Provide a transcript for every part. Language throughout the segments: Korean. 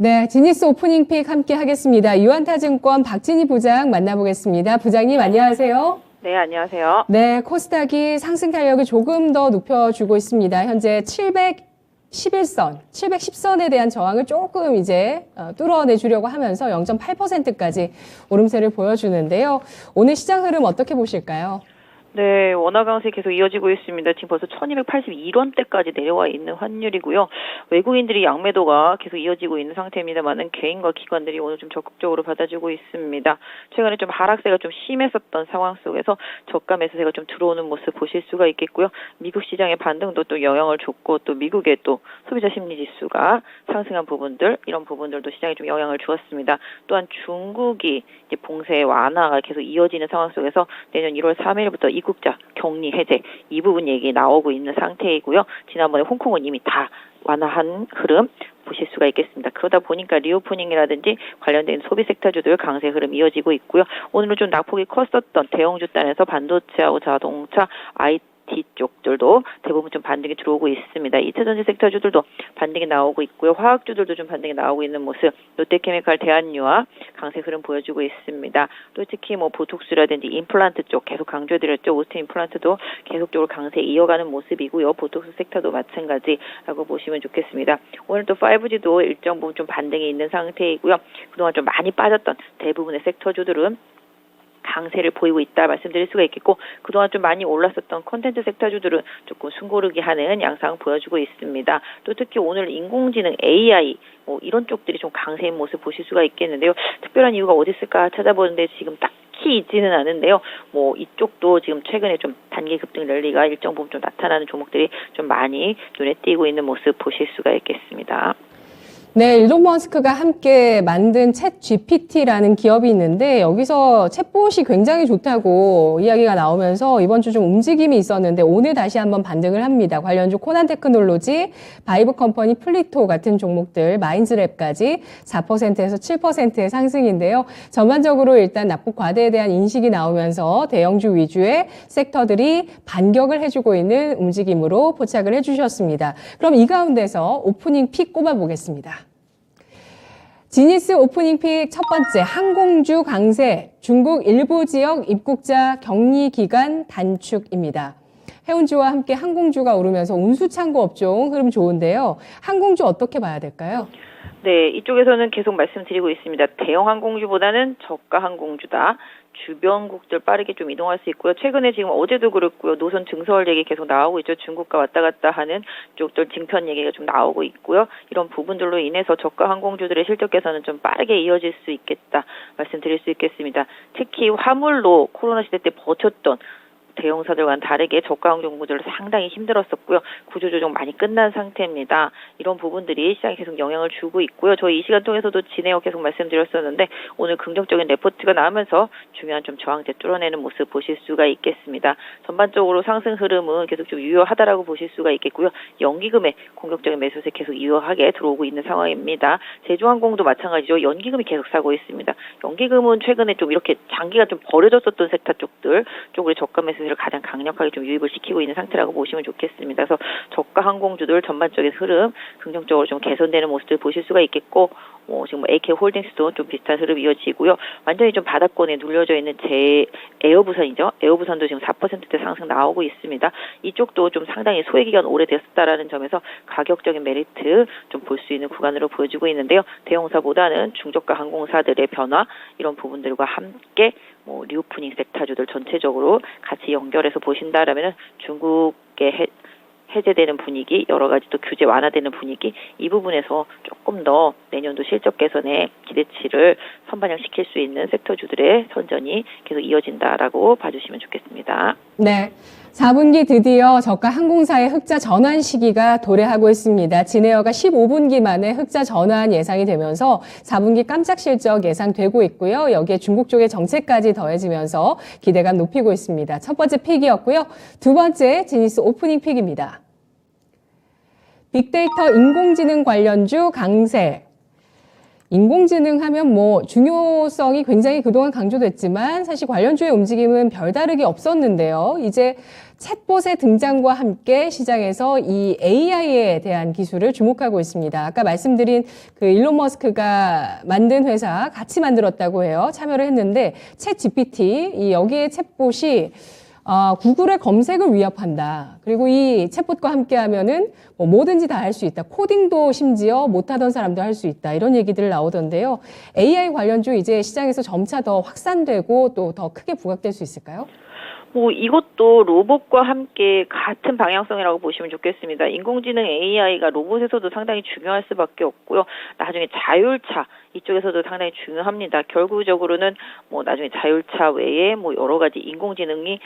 네, 지니스 오프닝 픽 함께 하겠습니다. 유한타증권 박진희 부장 만나보겠습니다. 부장님 안녕하세요. 네, 안녕하세요. 네, 코스닥이 상승 탄력을 조금 더 높여주고 있습니다. 현재 710선에 대한 저항을 조금 이제 뚫어내주려고 하면서 0.8%까지 오름세를 보여주는데요. 오늘 시장 흐름 어떻게 보실까요? 네, 원화 강세 계속 이어지고 있습니다. 지금 벌써 1281원대까지 내려와 있는 환율이고요. 외국인들이 양매도가 계속 이어지고 있는 상태입니다만은 개인과 기관들이 오늘 좀 적극적으로 받아주고 있습니다. 최근에 좀 하락세가 좀 심했었던 상황 속에서 저가 매수세가 좀 들어오는 모습 보실 수가 있겠고요. 미국 시장의 반등도 또 영향을 줬고 또 미국의 또 소비자 심리 지수가 상승한 부분들, 이런 부분들도 시장에 좀 영향을 주었습니다. 또한 중국이 이제 봉쇄 완화가 계속 이어지는 상황 속에서 내년 1월 3일부터 이국자 격리 해제 이 부분 얘기 나오고 있는 상태이고요. 지난번에 홍콩은 이미 다 완화한 흐름 보실 수가 있겠습니다. 그러다 보니까 리오프닝이라든지 관련된 소비 섹터주들 강세 흐름 이어지고 있고요. 오늘은 좀 낙폭이 컸었던 대형주 단에서 반도체하고 자동차, IT 쪽들도 대부분 좀 반등이 들어오고 있습니다. 2차전지 섹터주들도 반등이 나오고 있고요. 화학주들도 좀 반등이 나오고 있는 모습, 롯데케미칼, 대한유화 강세 흐름 보여주고 있습니다. 또 특히 뭐 보톡스라든지 임플란트 쪽 계속 강조드렸죠. 오스틴 임플란트도 계속적으로 강세 이어가는 모습이고요. 보톡스 섹터도 마찬가지라고 보시면 좋겠습니다. 오늘 또 5G도 일정 부분 좀 반등이 있는 상태이고요. 그동안 좀 많이 빠졌던 대부분의 섹터주들은 강세를 보이고 있다 말씀드릴 수가 있겠고, 그동안 좀 많이 올랐었던 콘텐츠 섹터주들은 조금 숨고르기 하는 양상 보여주고 있습니다. 또 특히 오늘 인공지능 AI 뭐 이런 쪽들이 좀 강세인 모습 보실 수가 있겠는데요. 특별한 이유가 어디 있을까 찾아보는데 지금 딱히 있지는 않은데요. 뭐 이쪽도 지금 최근에 좀 단기 급등 랠리가 일정 부분 좀 나타나는 종목들이 좀 많이 눈에 띄고 있는 모습 보실 수가 있겠습니다. 네, 일론 머스크가 함께 만든 챗 GPT라는 기업이 있는데 여기서 챗봇이 굉장히 좋다고 이야기가 나오면서 이번 주 좀 움직임이 있었는데 오늘 다시 한번 반등을 합니다. 관련주 코난 테크놀로지, 바이브 컴퍼니, 플리토 같은 종목들, 마인즈랩까지 4%에서 7%의 상승인데요. 전반적으로 일단 낙폭 과대에 대한 인식이 나오면서 대형주 위주의 섹터들이 반격을 해주고 있는 움직임으로 포착을 해주셨습니다. 그럼 이 가운데서 오프닝 픽 꼽아보겠습니다. 지니스 오프닝 픽 첫 번째, 항공주 강세, 중국 일부 지역 입국자 격리 기간 단축입니다. 해운주와 함께 항공주가 오르면서 운수창고 업종 흐름 좋은데요. 항공주 어떻게 봐야 될까요? 네, 이쪽에서는 계속 말씀드리고 있습니다. 대형 항공주보다는 저가 항공주다. 주변국들 빠르게 좀 이동할 수 있고요. 최근에 지금 어제도 그렇고요. 노선 증설 얘기 계속 나오고 있죠. 중국과 왔다 갔다 하는 쪽들 증편 얘기가 좀 나오고 있고요. 이런 부분들로 인해서 저가 항공주들의 실적 개선은 좀 빠르게 이어질 수 있겠다 말씀드릴 수 있겠습니다. 특히 화물로 코로나 시대 때 버텼던 대형사들과는 다르게 저가 항공주들 상당히 힘들었었고요. 구조조정 많이 끝난 상태입니다. 이런 부분들이 시장에 계속 영향을 주고 있고요. 저희 이 시간 통해서도 진행어 계속 말씀드렸었는데 오늘 긍정적인 레포트가 나오면서 중요한 좀 저항대 뚫어내는 모습 보실 수가 있겠습니다. 전반적으로 상승 흐름은 계속 좀 유효하다라고 보실 수가 있겠고요. 연기금의 공격적인 매수세 계속 유효하게 들어오고 있는 상황입니다. 제주항공도 마찬가지죠. 연기금이 계속 사고 있습니다. 연기금은 최근에 좀 이렇게 장기가 좀 버려졌었던 섹터 쪽들 쪽으로 저가 매수 를 가장 강력하게 좀 유입을 시키고 있는 상태라고 보시면 좋겠습니다. 그래서 저가 항공주들 전반적인 흐름 긍정적으로 좀 개선되는 모습들 보실 수가 있겠고, 지금 AK홀딩스도 좀 비슷한 흐름 이어지고요. 완전히 좀 바닥권에 눌려져 있는 에어부산이죠. 에어부산도 지금 4%대 상승 나오고 있습니다. 이쪽도 좀 상당히 소외기간 오래됐었다라는 점에서 가격적인 메리트 좀 볼 수 있는 구간으로 보여주고 있는데요. 대형사보다는 중저가 항공사들의 변화 이런 부분들과 함께 리오프닝 섹터주들 전체적으로 같이 연결해서 보신다라면 중국의 해제되는 분위기, 여러 가지 또 규제 완화되는 분위기, 이 부분에서 조금 더 내년도 실적 개선에 기대치를 선반영시킬 수 있는 섹터주들의 선전이 계속 이어진다라고 봐주시면 좋겠습니다. 네. 4분기 드디어 저가 항공사의 흑자 전환 시기가 도래하고 있습니다. 진에어가 15분기 만에 흑자 전환 예상이 되면서 4분기 깜짝 실적 예상되고 있고요. 여기에 중국 쪽의 정책까지 더해지면서 기대감 높이고 있습니다. 첫 번째 픽이었고요. 두 번째 지니스 오프닝 픽입니다. 빅데이터 인공지능 관련주 강세. 인공지능 하면 중요성이 굉장히 그동안 강조됐지만 사실 관련주의 움직임은 별다르게 없었는데요. 이제 챗봇의 등장과 함께 시장에서 이 AI에 대한 기술을 주목하고 있습니다. 아까 말씀드린 그 일론 머스크가 만든 회사 같이 만들었다고 해요. 참여를 했는데 챗 GPT, 이 여기에 챗봇이 구글의 검색을 위협한다. 그리고 이 챗봇과 함께 하면은 뭐 뭐든지 다 할 수 있다. 코딩도 심지어 못하던 사람도 할 수 있다. 이런 얘기들 나오던데요. AI 관련주 이제 시장에서 점차 더 확산되고 또 더 크게 부각될 수 있을까요? 뭐 이것도 로봇과 함께 같은 방향성이라고 보시면 좋겠습니다. 인공지능 AI가 로봇에서도 상당히 중요할 수밖에 없고요. 나중에 자율차 이쪽에서도 상당히 중요합니다. 결국적으로는 뭐 나중에 자율차 외에 뭐 여러 가지 인공지능이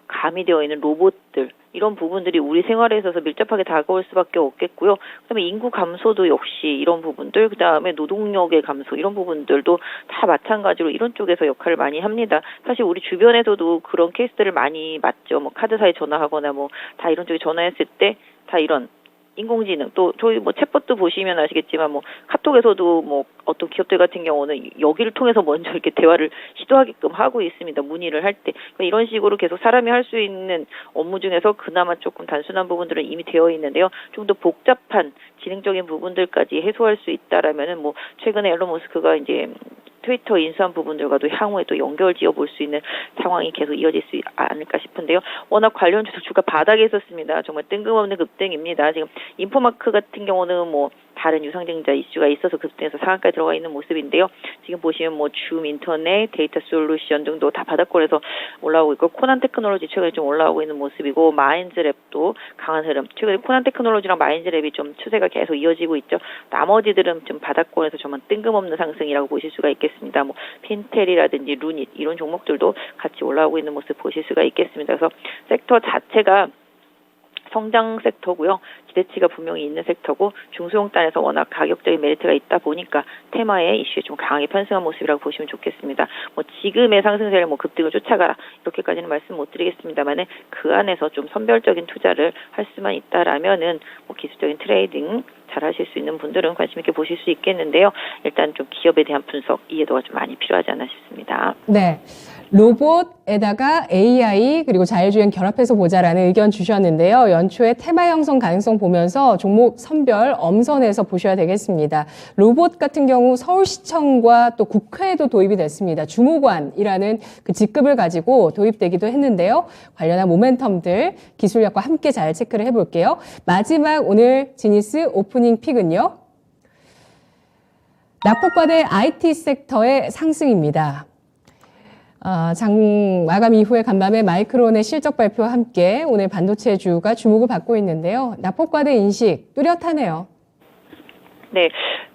가미되어 있는 로봇들 이런 부분들이 우리 생활에 있어서 밀접하게 다가올 수밖에 없겠고요. 그다음에 인구 감소도 역시 이런 부분들, 그다음에 노동력의 감소 이런 부분들도 다 마찬가지로 이런 쪽에서 역할을 많이 합니다. 사실 우리 주변에서도 그런 케이스들을 많이 봤죠. 뭐 카드사에 전화하거나 뭐 다 이런 쪽에 전화했을 때 다 이런 인공지능 또 저희 뭐 챗봇도 보시면 아시겠지만 뭐 카톡에서도 뭐 어떤 기업들 같은 경우는 여기를 통해서 먼저 이렇게 대화를 시도하게끔 하고 있습니다. 문의를 할 때 이런 식으로 계속 사람이 할 수 있는 업무 중에서 그나마 조금 단순한 부분들은 이미 되어 있는데요. 좀 더 복잡한 지능적인 부분들까지 해소할 수 있다라면은 뭐 최근에 일론 머스크가 이제 트위터 인수한 부분들과도 향후에 또 연결 지어 볼 수 있는 상황이 계속 이어질 수 않을까 싶은데요. 워낙 관련주도 주가 바닥에 있었습니다. 정말 뜬금없는 급등입니다. 지금 인포마크 같은 경우는 뭐 다른 유상증자 이슈가 있어서 급등해서 상한가에 들어가 있는 모습인데요. 지금 보시면 뭐 줌 인터넷, 데이터 솔루션 등도 다 바닥권에서 올라오고 있고 코난 테크놀로지 최근에 좀 올라오고 있는 모습이고 마인즈랩도 강한 흐름. 최근에 코난 테크놀로지랑 마인즈랩이 좀 추세가 계속 이어지고 있죠. 나머지들은 좀 바닥권에서 정말 뜬금없는 상승이라고 보실 수가 있겠습니다. 뭐 핀텔이라든지 루닛 이런 종목들도 같이 올라오고 있는 모습 보실 수가 있겠습니다. 그래서 섹터 자체가 성장 섹터고요. 기대치가 분명히 있는 섹터고 중소형단에서 워낙 가격적인 메리트가 있다 보니까 테마의 이슈에 좀 강하게 편승한 모습이라고 보시면 좋겠습니다. 뭐 지금의 상승세를 뭐 급등을 쫓아가라 이렇게까지는 말씀 못 드리겠습니다만은 그 안에서 좀 선별적인 투자를 할 수만 있다라면은 뭐 기술적인 트레이딩 잘 하실 수 있는 분들은 관심 있게 보실 수 있겠는데요. 일단 좀 기업에 대한 분석 이해도가 좀 많이 필요하지 않나 싶습니다. 네. 로봇에다가 AI 그리고 자율주행 결합해서 보자라는 의견 주셨는데요. 연초에 테마 형성 가능성 보면서 종목 선별 엄선해서 보셔야 되겠습니다. 로봇 같은 경우 서울시청과 또 국회에도 도입이 됐습니다. 주무관이라는 그 직급을 가지고 도입되기도 했는데요. 관련한 모멘텀들 기술력과 함께 잘 체크를 해볼게요. 마지막 오늘 지니스 오프닝 픽은요. 납폭과대 IT 섹터의 상승입니다. 장 마감 이후에 간밤에 마이크론의 실적 발표와 함께 오늘 반도체주가 주목을 받고 있는데요. 납폭과대 인식 뚜렷하네요. 네,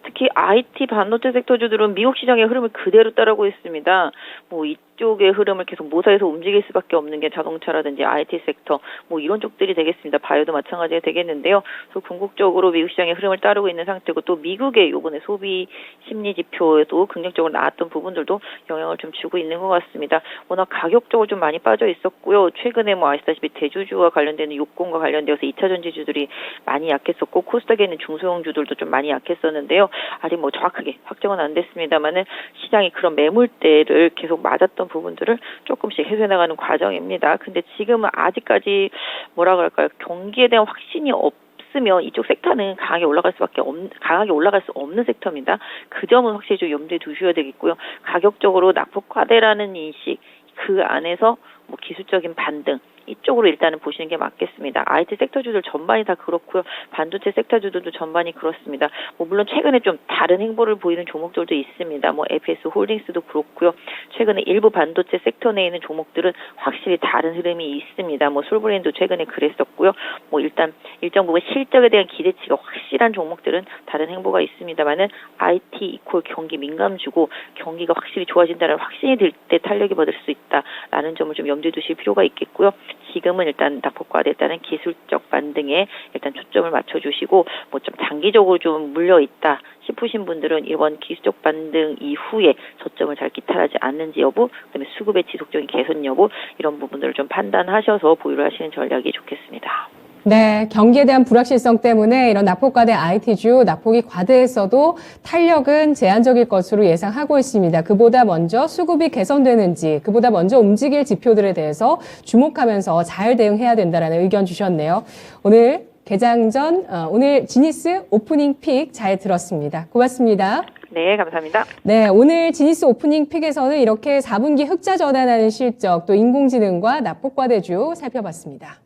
특히 IT 반도체 섹터주들은 미국 시장의 흐름을 그대로 따르고 있습니다. 뭐 이쪽의 흐름을 계속 모사해서 움직일 수밖에 없는 게 자동차라든지 IT 섹터 뭐 이런 쪽들이 되겠습니다. 바이오도 마찬가지가 되겠는데요. 그래서 궁극적으로 미국 시장의 흐름을 따르고 있는 상태고 또 미국의 요번에 소비 심리 지표에도 긍정적으로 나왔던 부분들도 영향을 좀 주고 있는 것 같습니다. 워낙 가격적으로 좀 많이 빠져 있었고요. 최근에 뭐 아시다시피 대주주와 관련되는 요건과 관련되어서 2차 전지주들이 많이 약했었고 코스닥에 있는 중소형주들도 좀 많이 약했었는데요. 아직 뭐 정확하게 확정은 안 됐습니다만은 시장이 그런 매물대를 계속 맞았던 부분들을 조금씩 해소해 나가는 과정입니다. 근데 지금은 아직까지 뭐라 그럴까요? 경기에 대한 확신이 없으면 이쪽 섹터는 강하게 올라갈 수 없는 섹터입니다. 그 점은 확실히 좀 염두에 두셔야 되겠고요. 가격적으로 낙폭과대라는 인식 그 안에서 뭐 기술적인 반등 이쪽으로 일단은 보시는 게 맞겠습니다. IT 섹터주들 전반이 다 그렇고요. 반도체 섹터주들도 전반이 그렇습니다. 뭐 물론 최근에 좀 다른 행보를 보이는 종목들도 있습니다. 뭐 FS 홀딩스도 그렇고요. 최근에 일부 반도체 섹터 내에 있는 종목들은 확실히 다른 흐름이 있습니다. 뭐 솔브레인도 최근에 그랬었고요. 뭐 일단 일정 부분 실적에 대한 기대치가 확실한 종목들은 다른 행보가 있습니다만은 IT 이퀄 경기 민감주고 경기가 확실히 좋아진다는 확신이 들 때 탄력이 받을 수 있다라는 점을 좀 염두에 두실 필요가 있겠고요. 지금은 일단 낙폭과대에 따른 기술적 반등에 일단 초점을 맞춰주시고 뭐 좀 장기적으로 좀 물려 있다 싶으신 분들은 이번 기술적 반등 이후에 저점을 잘 기탈하지 않는지 여부, 그다음에 수급의 지속적인 개선 여부 이런 부분들을 좀 판단하셔서 보유를 하시는 전략이 좋겠습니다. 네, 경기에 대한 불확실성 때문에 이런 낙폭과대 IT주 낙폭이 과대했어도 탄력은 제한적일 것으로 예상하고 있습니다. 그보다 먼저 수급이 개선되는지, 그보다 먼저 움직일 지표들에 대해서 주목하면서 잘 대응해야 된다라는 의견 주셨네요. 오늘 개장 전 오늘 지니스 오프닝 픽 잘 들었습니다. 고맙습니다. 네, 감사합니다. 네, 오늘 지니스 오프닝 픽에서는 이렇게 4분기 흑자 전환하는 실적, 또 인공지능과 낙폭과대주 살펴봤습니다.